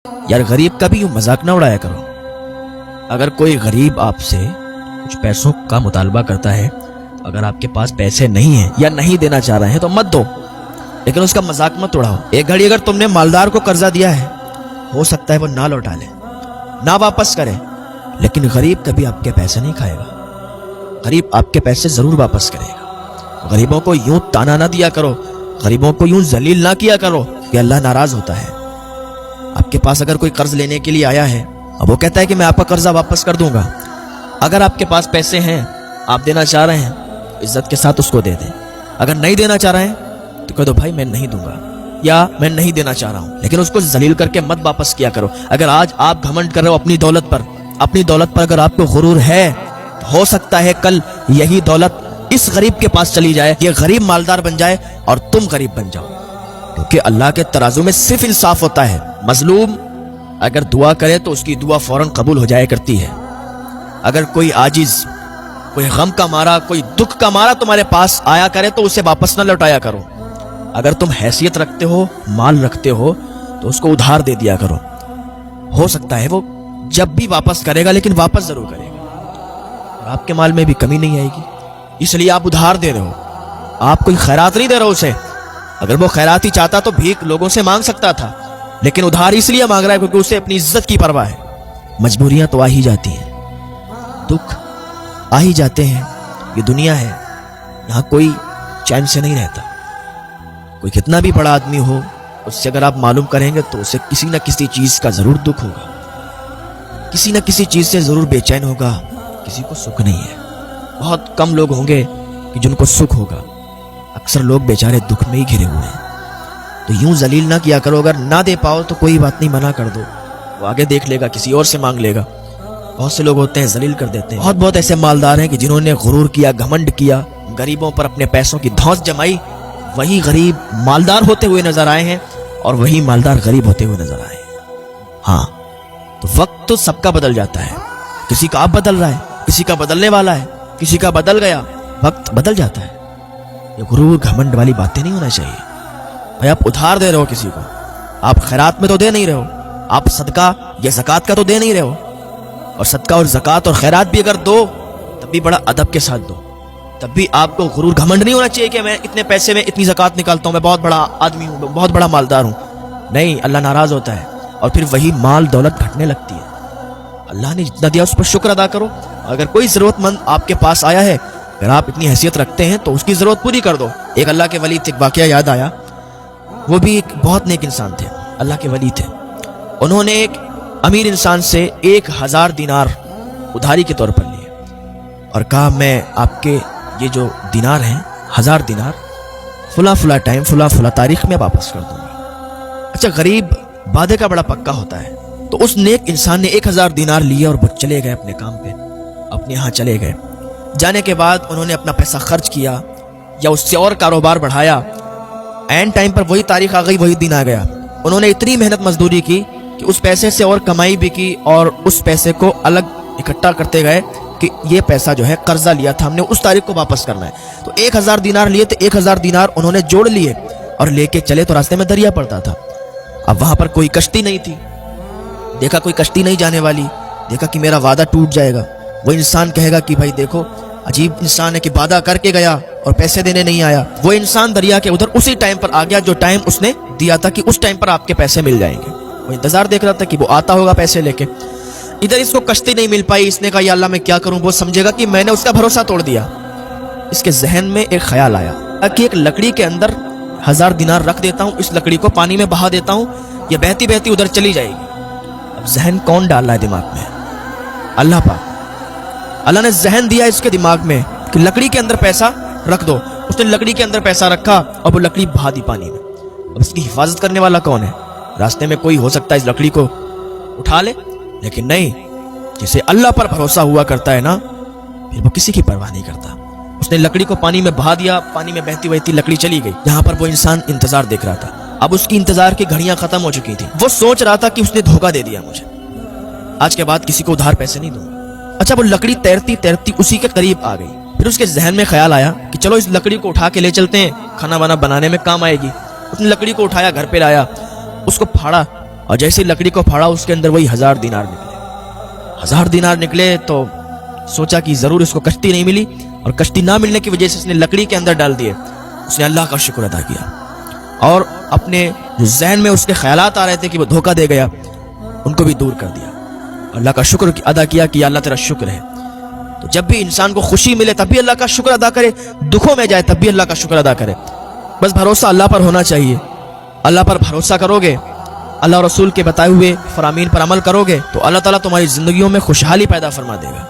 یار غریب کا بھی یوں مذاق نہ اڑایا کرو. اگر کوئی غریب آپ سے کچھ پیسوں کا مطالبہ کرتا ہے، اگر آپ کے پاس پیسے نہیں ہیں یا نہیں دینا چاہ رہے ہیں تو مت دو، لیکن اس کا مذاق مت اڑاؤ. ایک گھڑی اگر تم نے مالدار کو قرضہ دیا ہے، ہو سکتا ہے وہ نہ لوٹا لے، نہ واپس کرے، لیکن غریب کبھی آپ کے پیسے نہیں کھائے گا. غریب آپ کے پیسے ضرور واپس کرے گا. غریبوں کو یوں تانا نہ دیا کرو، غریبوں کو یوں ذلیل نہ کیا کرو کہ اللہ ناراض ہوتا ہے. آپ کے پاس اگر کوئی قرض لینے کے لیے آیا ہے اب وہ کہتا ہے کہ میں آپ کا قرضہ واپس کر دوں گا، اگر آپ کے پاس پیسے ہیں، آپ دینا چاہ رہے ہیں، عزت کے ساتھ اس کو دے دیں. اگر نہیں دینا چاہ رہے ہیں تو کہہ دو بھائی میں نہیں دوں گا یا میں نہیں دینا چاہ رہا ہوں، لیکن اس کو ذلیل کر کے مت واپس کیا کرو. اگر آج آپ گھمنڈ کر رہے ہو اپنی دولت پر اگر آپ کو غرور ہے تو ہو سکتا ہے کل یہی دولت اس غریب کے پاس چلی جائے، یہ غریب مالدار بن جائے اور تم غریب بن جاؤ. کیونکہ اللہ کے ترازو میں صرف انصاف ہوتا ہے. مظلوم اگر دعا کرے تو اس کی دعا فوراً قبول ہو جایا کرتی ہے. اگر کوئی عاجز، کوئی غم کا مارا، کوئی دکھ کا مارا تمہارے پاس آیا کرے تو اسے واپس نہ لوٹایا کرو. اگر تم حیثیت رکھتے ہو، مال رکھتے ہو تو اس کو ادھار دے دیا کرو. ہو سکتا ہے وہ جب بھی واپس کرے گا لیکن واپس ضرور کرے گا اور آپ کے مال میں بھی کمی نہیں آئے گی. اس لیے آپ ادھار دے رہے ہو، آپ کوئی خیرات نہیں دے رہے ہو اسے. اگر وہ خیرات ہی چاہتا تو بھیک لوگوں سے مانگ سکتا تھا، لیکن ادھار اس لیے مانگ رہا ہے کیونکہ اسے اپنی عزت کی پرواہ ہے. مجبوریاں تو آ ہی جاتی ہیں، دکھ آ ہی جاتے ہیں. یہ دنیا ہے، یہاں کوئی چین سے نہیں رہتا. کوئی کتنا بھی بڑا آدمی ہو، اس سے اگر آپ معلوم کریں گے تو اسے کسی نہ کسی چیز کا ضرور دکھ ہوگا، کسی نہ کسی چیز سے ضرور بے چین ہوگا. کسی کو سکھ نہیں ہے. بہت کم لوگ ہوں گے کہ جن کو سکھ ہوگا. اکثر لوگ بیچارے دکھ میں ہی گھرے ہوئے ہیں. تو یوں ذلیل نہ کیا کرو. اگر نہ دے پاؤ تو کوئی بات نہیں، منع کر دو، وہ آگے دیکھ لے گا، کسی اور سے مانگ لے گا. بہت سے لوگ ہوتے ہیں ذلیل کر دیتے ہیں. بہت ایسے مالدار ہیں کہ جنہوں نے غرور کیا، گھمنڈ کیا، غریبوں پر اپنے پیسوں کی دھونس جمائی، وہی غریب مالدار ہوتے ہوئے نظر آئے ہیں اور وہی مالدار غریب ہوتے ہوئے نظر آئے ہیں. ہاں، تو وقت تو سب کا بدل جاتا ہے. کسی کا اب بدل رہا ہے، کسی کا بدلنے والا ہے، کسی کا بدل گیا. وقت بدل جاتا ہے. یہ غرور گھمنڈ والی باتیں نہیں ہونا چاہیے. بھائی آپ ادھار دے رہے ہو کسی کو، آپ خیرات میں تو دے نہیں رہے ہو، آپ صدقہ یا زکوٰۃ کا تو دے نہیں رہے ہو. اور صدقہ اور زکوٰۃ اور خیرات بھی اگر دو تب بھی بڑا ادب کے ساتھ دو. تب بھی آپ کو غرور گھمنڈ نہیں ہونا چاہیے کہ میں اتنے پیسے میں اتنی زکوٰۃ نکالتا ہوں، میں بہت بڑا آدمی ہوں، بہت بڑا مالدار ہوں. نہیں، اللہ ناراض ہوتا ہے اور پھر وہی مال دولت گھٹنے لگتی ہے. اللہ نے جتنا دیا اس پر شکر ادا کرو. اگر کوئی ضرورت مند آپ کے پاس آیا ہے، اگر آپ اتنی حیثیت رکھتے ہیں تو اس کی ضرورت پوری کر دو. ایک اللہ کے ولی تھے، ایک واقعہ یاد آیا. وہ بھی ایک بہت نیک انسان تھے، اللہ کے ولی تھے. انہوں نے ایک امیر انسان سے 1000 دینار ادھاری کے طور پر لیے اور کہا میں آپ کے یہ جو دینار ہیں 1000 دینار فلاں ٹائم فلاں تاریخ میں واپس کر دوں گا. اچھا، غریب وعدے کا بڑا پکا ہوتا ہے. تو اس نیک انسان نے 1000 دینار لیے اور وہ چلے گئے اپنے کام پہ، اپنے یہاں چلے گئے. جانے کے بعد انہوں نے اپنا پیسہ خرچ کیا یا اس سے اور کاروبار بڑھایا. اینڈ ٹائم پر وہی تاریخ آ گئی، وہی دن آ گیا. انہوں نے اتنی محنت مزدوری کی کہ اس پیسے سے اور کمائی بھی کی اور اس پیسے کو الگ اکٹھا کرتے گئے کہ یہ پیسہ جو ہے قرضہ لیا تھا ہم نے، اس تاریخ کو واپس کرنا ہے. تو 1000 دینار لیے تو 1000 دینار انہوں نے جوڑ لیے اور لے کے چلے. تو راستے میں دریا پڑتا تھا. اب وہاں پر کوئی کشتی نہیں تھی. دیکھا کوئی کشتی نہیں جانے والی، دیکھا کہ میرا وعدہ ٹوٹ جائے گا. وہ انسان کہے گا کہ بھائی دیکھو عجیب انسان ہے کہ وعدہ کر کے گیا اور پیسے دینے نہیں آیا. وہ انسان دریا کے ادھر اسی ٹائم پر آ گیا جو ٹائم اس نے دیا تھا کہ اس ٹائم پر آپ کے پیسے مل جائیں گے. وہ انتظار دیکھ رہا تھا کہ وہ آتا ہوگا پیسے لے کے. ادھر اس کو کشتی نہیں مل پائی. اس نے کہا یا اللہ میں کیا کروں. وہ سمجھے گا کہ میں نے اس کا بھروسہ توڑ دیا. اس کے ذہن میں ایک خیال آیا کہ ایک لکڑی کے اندر 1000 دینار رکھ دیتا ہوں، اس لکڑی کو پانی میں بہا دیتا ہوں، یہ بہتی بہتی ادھر چلی جائے گی. اب ذہن کون ڈال رہا ہے دماغ میں؟ اللہ پاک. اللہ نے ذہن دیا اس کے دماغ میں کہ لکڑی کے اندر پیسہ رکھ دو. اس نے لکڑی کے اندر پیسہ رکھا اور وہ لکڑی بہا دی پانی میں. اب اس کی حفاظت کرنے والا کون ہے؟ راستے میں کوئی ہو سکتا ہے اس لکڑی کو اٹھا لے، لیکن نہیں، جسے اللہ پر بھروسہ ہوا کرتا ہے نا، پھر وہ کسی کی پرواہ نہیں کرتا. اس نے لکڑی کو پانی میں بہا دیا، پانی میں بہتی بہتی لکڑی چلی گئی. یہاں پر وہ انسان انتظار دیکھ رہا تھا. اب اس کی انتظار کی گھڑیاں ختم ہو چکی تھی. وہ سوچ رہا تھا کہ اس نے دھوکہ دے دیا مجھے، آج کے بعد کسی کو ادھار پیسے نہیں دوں گا. اچھا، وہ لکڑی تیرتی تیرتی اسی کے قریب آ گئی. پھر اس کے ذہن میں خیال آیا کہ چلو اس لکڑی کو اٹھا کے لے چلتے ہیں، کھانا وانا بنانے میں کام آئے گی. اس نے لکڑی کو اٹھایا، گھر پہ لایا، اس کو پھاڑا اور جیسے لکڑی کو پھاڑا اس کے اندر وہی 1000 دینار نکلے. 1000 دینار نکلے تو سوچا کہ ضرور اس کو کشتی نہیں ملی, اور کشتی نہ ملنے کی وجہ سے اس نے لکڑی کے اندر ڈال دیے. اس نے اللہ کا شکر ادا کیا اور اپنے جو ذہن میں اس کے خیالات آ رہے تھے کہ وہ دھوکہ دے گیا ان کو بھی دور کر دیا. اللہ کا شکر ادا کیا کہ اللہ تیرا شکر ہے. تو جب بھی انسان کو خوشی ملے تب بھی اللہ کا شکر ادا کرے, دکھوں میں جائے تب بھی اللہ کا شکر ادا کرے. بس بھروسہ اللہ پر ہونا چاہیے. اللہ پر بھروسہ کرو گے, اللہ رسول کے بتائے ہوئے فرامین پر عمل کرو گے تو اللہ تعالیٰ تمہاری زندگیوں میں خوشحالی پیدا فرما دے گا.